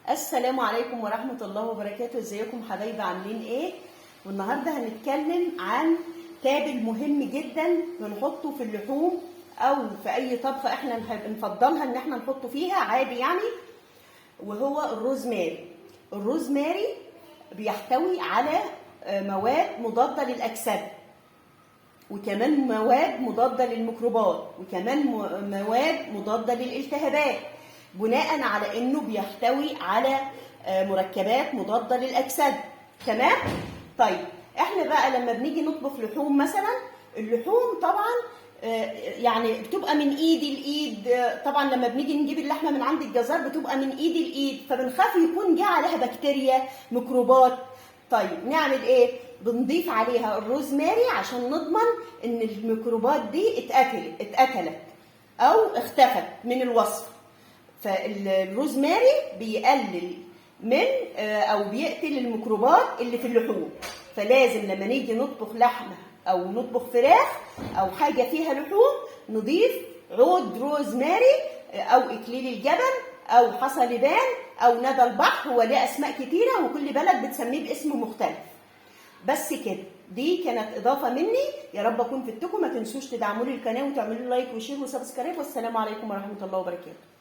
السلام عليكم ورحمة الله وبركاته. ازيكم حبايبي، عاملين ايه؟ والنهارده هنتكلم عن تابل مهم جدا بنحطه في اللحوم او في اي طبخه احنا نفضلها ان احنا نحطه فيها عادي يعني، وهو الروزماري. الروزماري بيحتوي على مواد مضادة للأكسدة، وكمان مواد مضادة للميكروبات، وكمان مواد مضادة للالتهابات، بناء على انه بيحتوي على مركبات مضادة للأكسدة. تمام؟ طيب احنا بقى لما بنيجي نطبخ لحوم مثلا، اللحوم طبعا يعني بتبقى من ايد لايد. طبعا لما بنيجي نجيب اللحمه من عند الجزار بتبقى من ايد لايد، فبنخاف يكون جه عليها بكتيريا، ميكروبات. طيب نعمل ايه؟ بنضيف عليها الروزماري عشان نضمن ان الميكروبات دي اتقتلت او اختفت من الوصفه. فالروزماري بيقلل من او بيقتل الميكروبات اللي في اللحوم. فلازم لما نيجي نطبخ لحمه او نطبخ فراخ او حاجه فيها لحوم نضيف عود روزماري او اكليل الجبل او حصى لبان او ندى البحر. هو ليه اسماء كتيره وكل بلد بتسميه باسم مختلف. بس كده، دي كانت اضافه مني. يا رب اكون فدتكم. ما تنسوش تدعموا لي القناه وتعملوا لايك وشير وسبسكرايب. والسلام عليكم ورحمه الله وبركاته.